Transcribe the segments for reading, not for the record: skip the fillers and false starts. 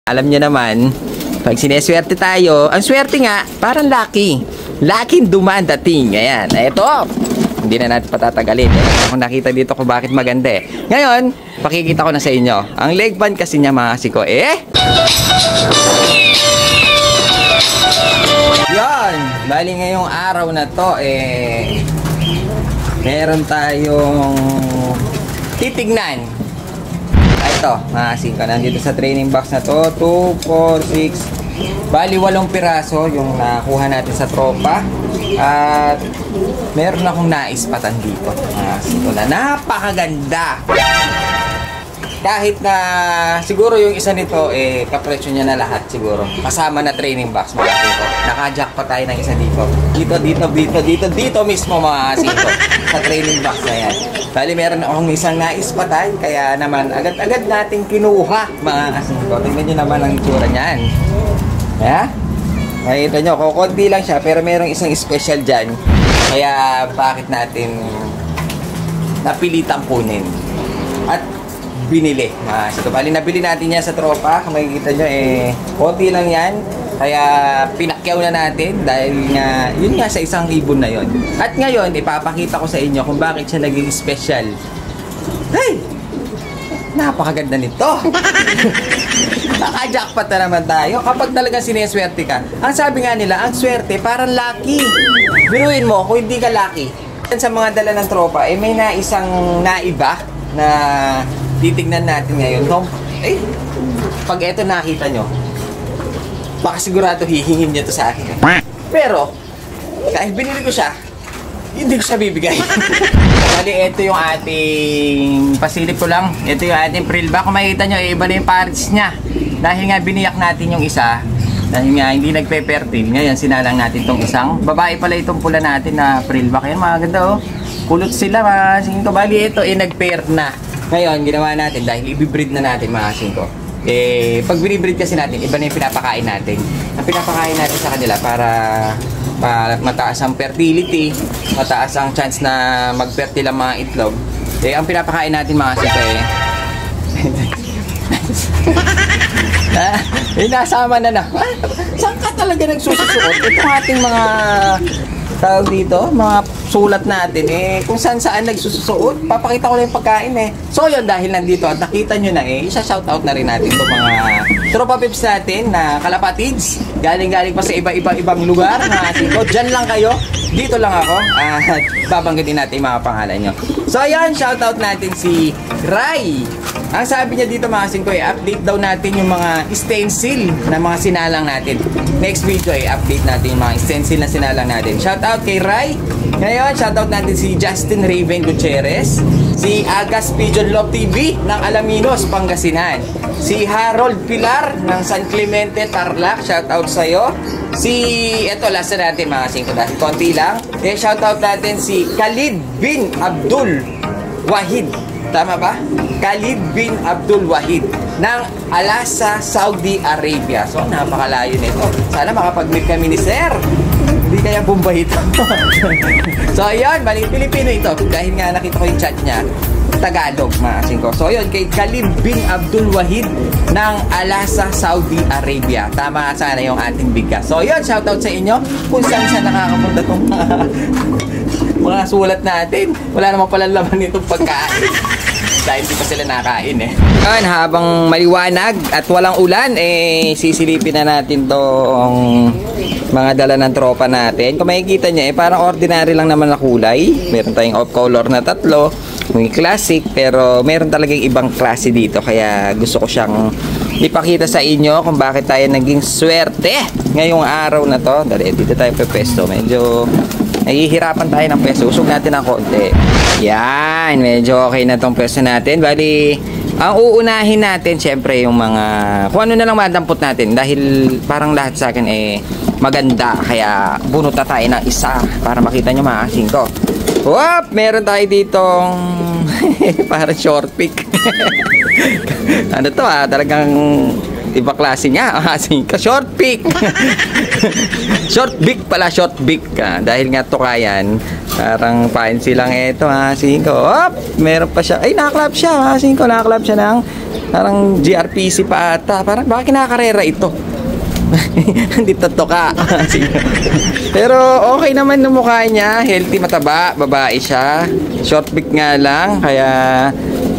Alam nyo naman, pag sineswerte tayo, ang swerte nga, parang lucky. Lucky dumaan dating. Ayan, eto. Hindi na natin patatagalin. Kung nakita dito kung bakit maganda eh. Ngayon, pakikita ko na sa inyo. Ang leg band kasi niya mga kasiko, yan. Bali ngayong araw na to, meron tayong titignan. Ito, mga kasiko, nandito sa training box na to, 2, 4, 6, bali 8 piraso yung nakuha natin sa tropa. At meron akong naispatan dito, mga kasiko, na napakaganda. Kahit na siguro yung isa nito kapresyo niya na lahat siguro. Kasama na training box, mga kasiko. Naka-jack pa tayo ng isa dito. Dito mismo, mga kasiko. Sa training box na yan. Bali meron akong isang naispatan, kaya naman agad-agad natin kinuha, mga kasiko. Tingnan nyo naman ang itsura niyan. Yeah? Nakita nyo, kukunti lang siya, pero merong isang special dyan. Kaya bakit natin napilitang kunin. At binili, mga kasiko. Bali nabili natin yan sa tropa. Kung makikita nyo, konti lang yan. Kaya pinakyaw na natin dahil nga, yun nga sa isang ibon na yun. At ngayon, ipapakita ko sa inyo kung bakit siya naging special. Hey! Napakaganda nito! Naka-jackpot na naman tayo kapag talaga sineswerte ka. Ang sabi nga nila, ang swerte parang lucky. Biruin mo kung hindi ka lucky. Sa mga dala ng tropa, may isang naiba na titignan natin ngayon. Pag eto nakita nyo, baka sigurado hihingin niya to sa akin. Pero, kahit binili ko siya, hindi ko siya bibigay. Bali, ito yung ating pasilip ko lang. Ito yung ating prillback. Kung makikita nyo, iba na yung parts niya. Dahil nga biniyak natin yung isa. Dahil nga hindi nagpe-fertile. Ngayon, sinalang natin tong isang. Babae pala itong pula natin na prillback. Yan, mga ganda oh. Kulot sila, mga kasing ko. Bali, ito nag-pair na. Ngayon, ginawa natin dahil i-breed na natin, mga kasing ko. Pag binibreed kasi natin, iba na yung pinapakain natin. Ang pinapakain natin sa kanila para mataas ang fertility, mataas ang chance na mag-fertile ang mga itlog. Ang pinapakain natin, mga kasiko, nasama na. Saan ka talaga nagsususuot? Itong ating mga tawag dito, mga sulat natin kung saan nagsusuot. Papakita ko lang yung pagkain So yun, dahil nandito at nakita nyo na isa-shoutout na rin natin itong mga tropa pips natin na kalapatids. Galing pa sa iba-ibang lugar, mga kasiko. Diyan lang kayo, dito lang ako. At babanggitin natin yung mga pangalan nyo. So ayan, shoutout natin si Rai. Ang sabi niya dito, mga kasiko, update daw natin yung mga stencil na mga sinalang natin. Next video, update natin yung mga stencil na sinalang natin. Shoutout kay Rai. Ngayon, shoutout natin si Justin Raven Gutierrez, si Agas Pigeon Love TV ng Alaminos, Pangasinan, si Harold Pilar ng San Clemente, Tarlac, shoutout sa'yo. Eto, last na natin, mga kasiko, dahil konti lang. Shoutout natin si Khalid bin Abdul Wahid. Tama ba? Khalid bin Abdul Wahid ng Alasa, Saudi Arabia. So, napakalayo nito. Sana makapag-meet kami ni Sir. Hindi kaya Bombay ito. So, ayun. Bali, Pilipino ito. Dahil nga nakita ko yung chat niya. Tagalog, mga kasingko. So, ayun. Kay Khalid bin Abdul Wahid ng Alasa, Saudi Arabia. Tama sana yung ating bigkas. So, ayun. Shoutout sa inyo. Kung saan siya nakakapunta itong mga sulat natin. Wala naman pala laman nitong pagkain. Dahil hindi pa sila nakain Ngayon, habang maliwanag at walang ulan, sisilipin na natin tong mga dala ng tropa natin. Kung makikita nyo, parang ordinary lang naman na kulay. Meron tayong off-color na 3. May classic, pero meron talagang ibang klase dito. Kaya gusto ko siyang ipakita sa inyo kung bakit tayo naging swerte ngayong araw na to. Dali, dito tayo pepesto. Medyo nahihirapan tayo ng peso. Usog natin ng konti. Yan, medyo okay na tong peso natin. Bali, ang uunahin natin, syempre, yung mga kung ano na lang madampot natin. Dahil parang lahat sa akin maganda. Kaya bunot na tayo ng isa para makita nyo, mga kasingko. Whoop! Meron tayo ditong parang short pick. Ano to talagang Iba klase nga. Singko, short pick. Short beak pala, short beak. Dahil nga tukayan, parang fancy lang ito, Singko. Hop! Meron pa siya. Ay, nakaklap siya, Singko. Nakaklap siya ng parang GRPC pa ata. Parang baka kinakarera ito. Hindi totoka. Pero okay naman ng mukha niya. Healthy, mataba, babae siya. Short beak nga lang. Kaya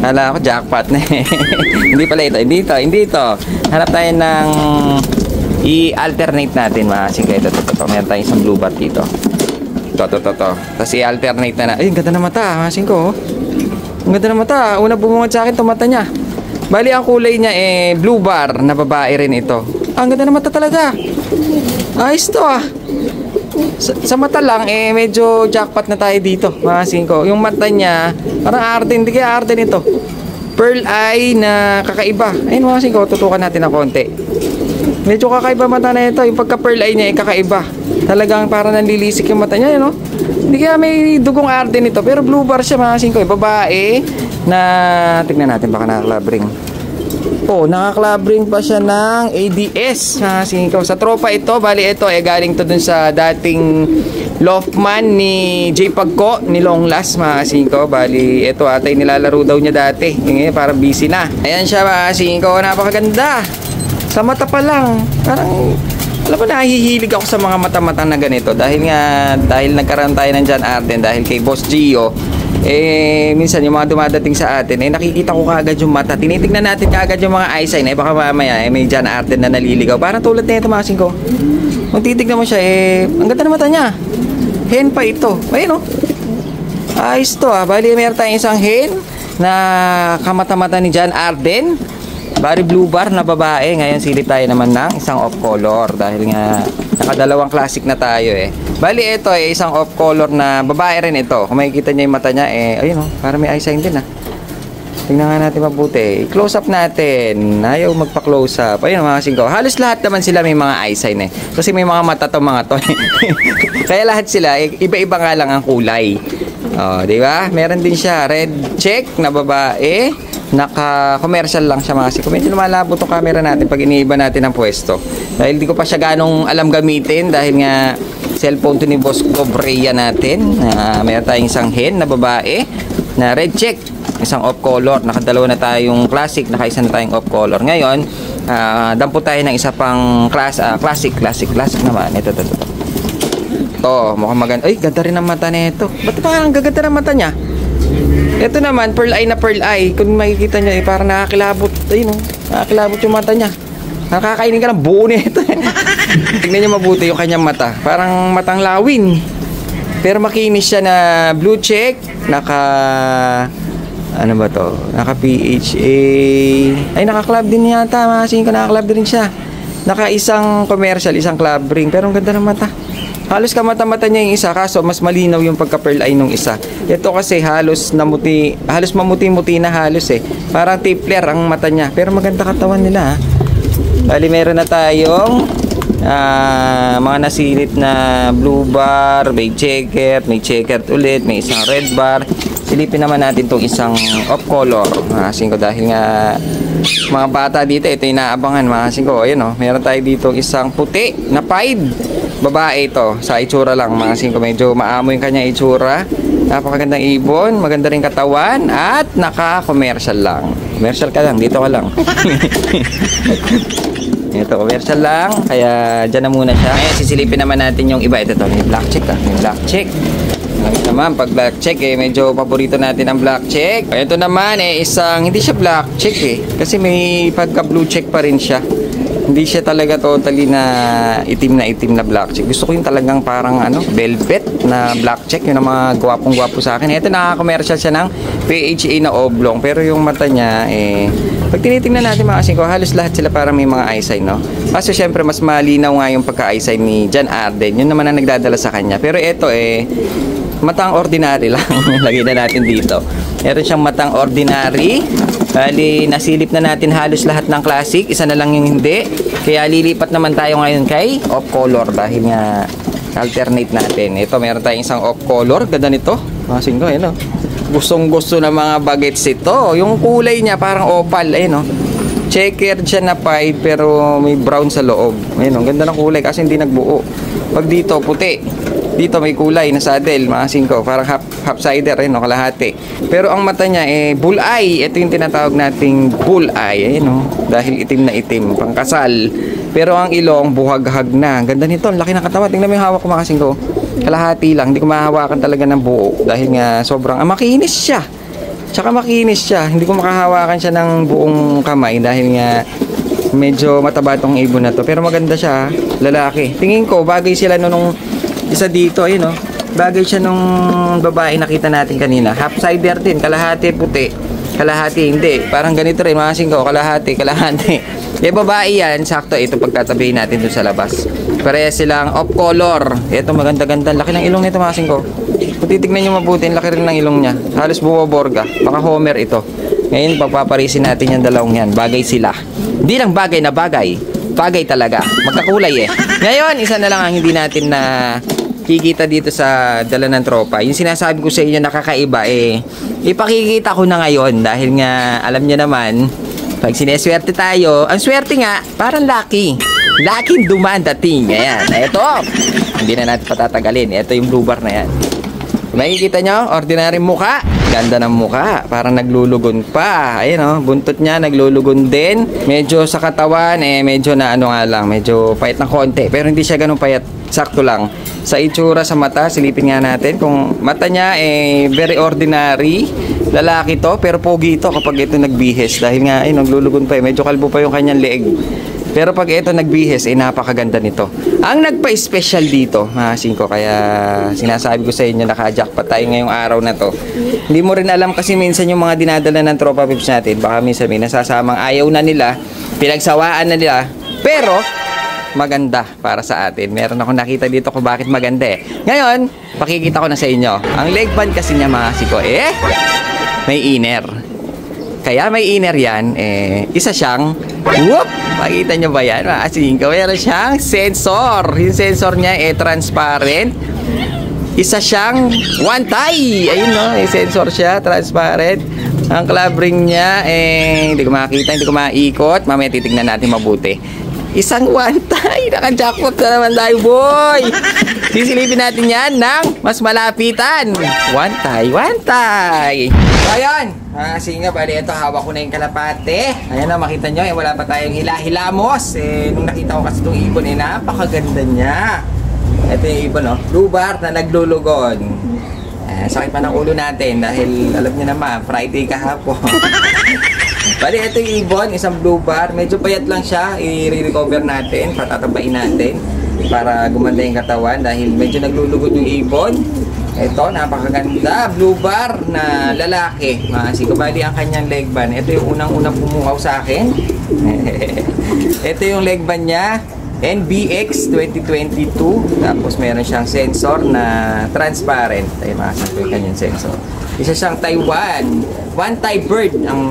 hala ako jackpot na eh. Hindi pala ito. Hindi ito. Hanap tayo ng i-alternate natin, mga Singko. Ito. Meron tayong isang blue bar dito. Ito. Tapos i-alternate na. Ay, ang ganda na mata, mga Singko. Ang ganda na mata. Una bumungad sa akin itong mata niya. Bali, ang kulay niya blue bar na babae rin ito. Ang ganda na mata talaga. Ayos to sa mata lang medyo jackpot na tayo dito, mga Singko. Yung mata niya parang Arden, hindi kaya Arden ito. Pearl eye na kakaiba. Ayun, mga Singko, tutukan natin ng konti. Medyo kakaiba mata na ito. Yung pagka pearl eye niya kakaiba. Talagang parang nanlilisik yung mata niya, no? Hindi kaya may dugong Arden ito, pero blue bar siya, mga Singko. Babae na tignan natin baka nakaklabring. Nakaklabring pa siya ng ADS, Singko. Sa tropa ito, bali ito galing to dun sa dating Loftman ni J. Pagko ni Long Last, mga Singko. Bali ito ata yung nilalaro daw niya dati. Ngayon parang busy na. Ayan siya, mga Singko. Napakaganda. Sa mata pa lang. Parang alam mo, nahihilig ako sa mga mata-mata na ganito. Dahil nagkaroon tayo ng John Arden. Dahil kay Boss Gio, minsan yung mga dumadating sa atin, nakikita ko kaagad yung mata. Tinitignan natin kaagad yung mga eye sign. Baka mamaya, may John Arden na naliligaw. Parang tulad na ito, mga Singko. Kung titignan mo siya, ang ganda ng mata niya. Hen pa ito. Ayun, ayos to, Bali, meron tayong isang hen na kamata-mata ni John Arden. Bari blue bar na babae. Ngayon silip tayo naman ng isang off color. Dahil nga nakadalawang classic na tayo Bali ito isang off color na babae rin ito. Kung makikita niyo yung mata niya ayun parang may eye sign din Tingnan nga natin mabuti. Close up natin. Ayaw magpa-close up. Ayun, mga Singko. Halos lahat naman sila may mga eye sign Kasi may mga mata to mga to. Kaya lahat sila iba-iba nga lang ang kulay. Di ba? Meron din siya red check na babae. Naka-commercial lang siya, mga Singko. Medyo lumalabo itong camera natin pag iniiba natin ang pwesto. Dahil di ko pa siya ganong alam gamitin. Dahil nga cellphone to ni Boss Cobrea natin. Meron tayong isang hen na babae na red check. Isang off color. Nakadalawa na tayong classic. Nakaisa na tayong off color. Ngayon, dampo tayo ng isa pang classic naman. Ito. Ito, mukhang maganda. Ay, ganda rin ang mata nito. Ba't parang gaganda ng mata niya? Ito naman, pearl eye na pearl eye. Kung makikita nyo, parang nakakilabot. Ayun, nakakilabot yung mata niya. Nakakainin ka ng buo nito. Tignan nyo mabuti yung kanyang mata. Parang matang lawin. Pero makinis siya na blue check. Ano ba to? Naka PHA. Ay, naka-club din yata. Masing ko naka-club din siya. Naka isang commercial, isang club ring. Pero ang ganda ng mata. Halos kamata-mata niya yung isa, kaso mas malinaw yung pagka-pearl eye nung isa. Ito kasi halos mamuti-muti na halos Parang tipler ang mata niya. Pero maganda katawan nila Bali meron na tayong mga nasilip na blue bar, may checkered ulit, may isang red bar. Silipin naman natin tong isang off color, mga Singko. Dahil nga mga bata dito, ito yung naabangan, mga Singko. Ayun meron tayo dito isang puti na pied. Babae ito, sa itsura lang, mga Singko. Medyo maamo yung kanya itsura. Napakagandang ibon, maganda rin katawan, at naka-commercial lang. Commercial ka lang, dito ka lang. Ito, commercial lang, kaya dyan na muna siya. Ngayon, sisilipin naman natin yung iba. Ito, may black check may black check. Ngayon naman, pag black check medyo paborito natin ang black check. Ito naman isang, hindi siya black check kasi may pagka blue check pa rin siya. Hindi siya talaga totally na itim na black check. Gusto ko yung talagang parang velvet na black check. Yun ang mga gwapong-gwapo sa akin. Ito, naka-commercial siya ng PHA na oblong. Pero yung mata niya, pag tinitingnan natin, mga Singko, halos lahat sila parang may mga eye sign, Kaso syempre, mas malinaw nga yung pagka-eye sign ni John Arden. Yun naman ang nagdadala sa kanya. Pero ito, matang ordinary lang. Lagyan na natin dito. Meron siyang matang ordinary. Bali, nasilip na natin halos lahat ng classic. Isa na lang yung hindi. Kaya lilipat naman tayo ngayon kay off color. Dahil nga alternate natin. Ito, meron tayong isang off color. Ganda nito. Mga Singko, Gustong gusto ng mga bagets ito. Yung kulay niya parang opal. Checker siya na pied pero may brown sa loob. Ayun, ang ganda ng kulay kasi hindi nagbuo. Pag dito, puti. Dito may kulay na saddle, mga singko. Parang half sider, ayun, kalahati. Pero ang mata niya, bull eye. Ito yung tinatawag nating bull eye. Ayun, dahil itim na itim, pangkasal. Pero ang ilong, buhag-hag na. Ang ganda nito, ang laki ng katawan. Tingnan mo yung hawak ko, mga singko. Kalahati lang, hindi ko mahahawakan talaga ng buo. Dahil nga, sobrang, makinis siya. Tsaka makinis siya. Hindi ko makahawakan siya ng buong kamay dahil nga medyo mataba tong ibon na to. Pero maganda siya, lalaki. Tingin ko, bagay sila nung isa dito, ayun bagay siya nung babae nakita natin kanina. Half sider din, kalahati puti. Kalahati hindi. Parang ganito rin, masing ko, kalahati. Babae yan, sakto ito pagtatabihin natin dun sa labas. Parehas silang off color. Ito maganda-ganda. Laki ng ilong nito, masing ko. Kung titignan nyo mabuti, laki rin ng ilong niya. Halos bumaborga. Baka Homer ito. Ngayon, pagpaparisin natin yung dalawang yan. Bagay sila. Hindi lang bagay na bagay. Bagay talaga. Magkakulay Ngayon, isa na lang ang hindi natin na kikita dito sa dala ng tropa. Yung sinasabi ko sa inyo nakakaiba, ipakikita ko na ngayon. Dahil nga, alam nyo naman, pag sineswerte tayo, ang swerte nga, parang lucky. Lucky dumaan dating. Ayan. Ito. Hindi na natin patatagalin. Ito yung blue bar na yan. Makikita nyo, ordinary muka. Ganda ng muka. Parang naglulugon pa. Ayun buntot niya naglulugon din. Medyo sa katawan, medyo na nga lang. Medyo payat ng konti. Pero hindi siya ganun payat. Sakto lang. Sa itsura sa mata, silipin nga natin. Kung mata niya, very ordinary. Lalaki to, pero pogi ito kapag ito nagbihes. Dahil nga, naglulugon pa Medyo kalbo pa yung kanyang leeg. Pero pag ito nagbihes, napakaganda nito. Ang nagpa-special dito, mga singko, kaya sinasabi ko sa inyo, naka-jackpot tayo ngayong araw na to. Hindi mo rin alam kasi minsan yung mga dinadala ng tropa pips natin, baka minsan may nasasamang ayaw na nila, pinagsawaan na nila, pero maganda para sa atin. Meron akong nakita dito kung bakit maganda Ngayon, pakikita ko na sa inyo. Ang leg band kasi niya, mga singko, may inner. Kaya may inner yan, isa siyang, whoop! Makita nyo ba yan? Maasin ko, meron siyang sensor. Yung sensor niya, transparent. Isa siyang one tie. Ayun may sensor siya, transparent. Ang club ring niya, hindi ko makakita, hindi ko maikot. Mamaya titignan natin mabuti. Isang one tie. Naka-jackpot na naman tayo, boy! Sisilipin natin yan ng mas malapitan. One tie. Ayan. Kasi nga, bali, ito, hawak ko na yung kalapate. Ayan makita nyo, wala pa tayong hilamos. Nung nakita ko kasi itong ibon, napakaganda niya. Ito yung ibon, blue bar na naglulugon. Sakit pa ng ulo natin dahil, alam niyo naman, Friday kahapon. Bali, ito yung ibon, isang blue bar. Medyo payat lang siya, i-recover natin, patatabain natin para gumanda yung katawan dahil medyo naglulugod yung ibon. Ito, napakaganda, blue bar na lalaki. Bali ang kanyang leg band. Ito yung unang-unang pumuhaw sa akin. Ito yung leg band niya, NBX 2022. Tapos meron siyang sensor na transparent. Ay, makasakto yung kanyang sensor. Isa siyang Taiwan. One Thai bird ang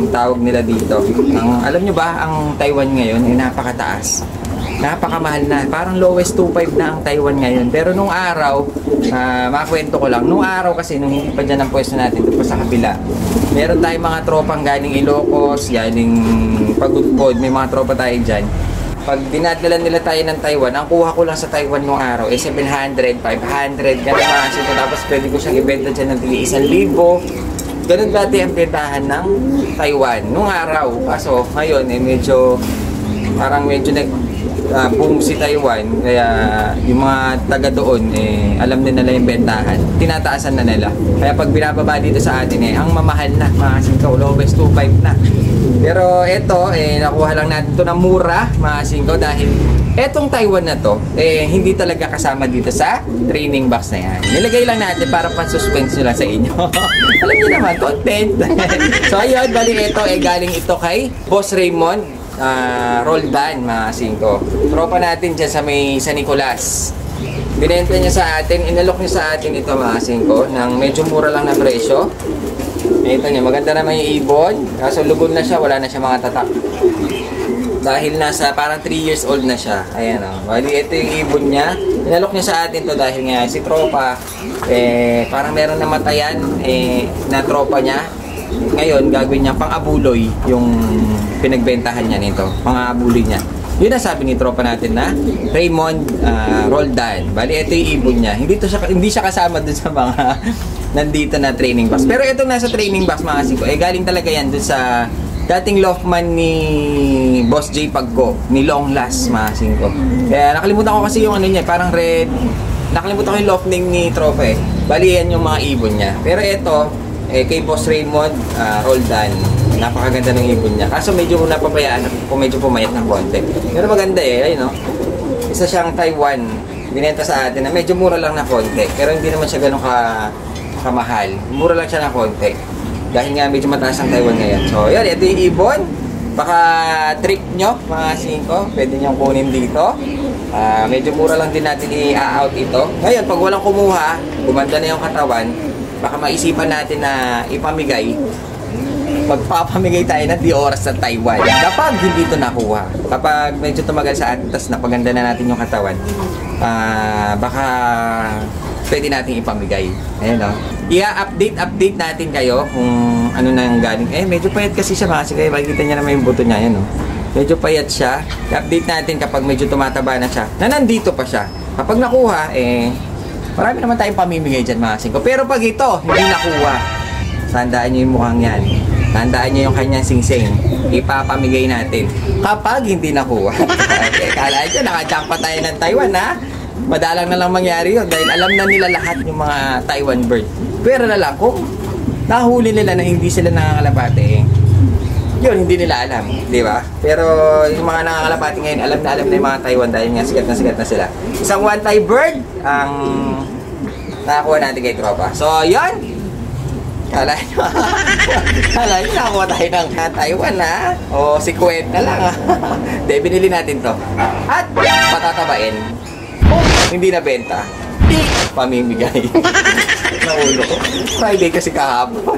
tawag nila dito. Alam nyo ba, ang Taiwan ngayon ay napakataas. Napakamahal na. Parang lowest 2.5 na ang Taiwan ngayon. Pero nung araw, makwento ko lang. Nung araw kasi, nung hindi pa dyan ang pwesto natin, doon pa sa kabila, meron tayong mga tropang galing Ilocos, galing Pagudpod, may mga tropa tayo dyan. Pag dinadala nila tayo ng Taiwan, ang kuha ko lang sa Taiwan nung araw, 700, 500, ganun mga sito. Tapos pwede ko siyang ibenta dyan ng 1,000. Ganun dati ang bentahan ng Taiwan nung araw. Kaso ngayon, medyo boom si Taiwan, kaya yung mga taga doon alam na nila yung bentahan, tinataasan na nila. Kaya pag binababa dito sa atin ang mamahal na, mga singkaw, lowest 2.5 na. Pero ito nakuha lang natin to ng mura, mga singkaw, dahil etong Taiwan na to hindi talaga kasama dito sa training box na yan. Nilagay lang natin para pan-suspense nyo lang sa inyo. Alam niyo naman, content. So ayun, bali ito galing ito kay Boss Raymond Roldan, mga singko. Tropa natin dyan sa may San Nicolas. Binenta niya sa atin, inalok niya sa atin ito, mga singko, ng medyo mura lang na presyo. Ito niya, maganda naman yung ibon. Kaso lugon na siya, wala na siya mga tatak. Dahil nasa parang 3 years old na siya. Ayan bali ito yung ibon niya. Inalok niya sa atin to dahil nga si tropa parang meron namatayan na tropa niya. ngayon gagawin niya pang-abuloy yung pinagbentahan niya nito. Pang-abuloy niya. Yun ang sabi ni tropa natin na Raymond Roldan. Bali, ito yung ibon niya. Hindi siya kasama dun sa mga nandito na training box. Pero itong nasa training box, mga singko, galing talaga yan dun sa dating loftman ni Boss J Pagko, ni Long Last, mga singko. Kaya nakalimutan ko kasi yung ano niya, parang red. Nakalimutan ko yung loft name ni tropa eh. Bali, yan yung mga ibon niya. Pero ito, kay Boss Raymond Roldan, napakaganda ng ibon niya. Kaso medyo napabayaan, medyo pumayat ng konti. Pero maganda eh, ayun no. Isa siyang Taiwan. Binenta sa atin na medyo mura lang na konti. Pero hindi naman siya ganun kamahal. Mura lang siya na konti. Dahil nga medyo mataas ang Taiwan ngayon. So, yan, ito yung ibon. Baka trip nyo, mga singko. Pwede nyo kunin dito. Medyo mura lang din natin i-out ito. Ngayon, pag walang kumuha, gumanda na yung katawan, baka maisipan natin na ipamigay. Magpapamigay tayo ng di oras sa Taiwan kapag hindi ito nakuha. Kapag medyo tumagal sa atin, tapos napaganda na natin yung katawan, baka pwede natin ipamigay. Ayan o. I-update natin kayo kung ano nang galing. Medyo payat kasi siya, mga sige. Makikita niya naman yung buto niya. Ayan o. Medyo payat siya. I-update natin kapag medyo tumataba na siya, na nandito pa siya. Kapag nakuha, marami naman tayong pamimigay dyan, mga singko. Pero pag ito, hindi nakuha, tandaan nyo yung mukhang yan. Tandaan nyo yung kanyang singsing. Ipapamigay natin. Kapag hindi nakuha. Okay, kala nyo, naka-jackpot tayo ng Taiwan, ha? Madalang na lang mangyari yun. Dahil alam na nila lahat yung mga Taiwan bird. Pero na lang, kung nahuli nila na hindi sila nangangalapate, yun, hindi nila alam. Di ba? Pero yung mga nangangalapate ngayon, alam na yung mga Taiwan dahil nga sikat na sila. Isang one-Thai bird ang nakakuha natin kay tropa. So, yun. Kala nyo nakakuha tayo ng Taiwan, ha? O si Kuwait na lang, ha? Hindi, binili natin to. At patatabain. Kung hindi nabenta, di pamimigay. Naulo ko. Friday kasi kahapon.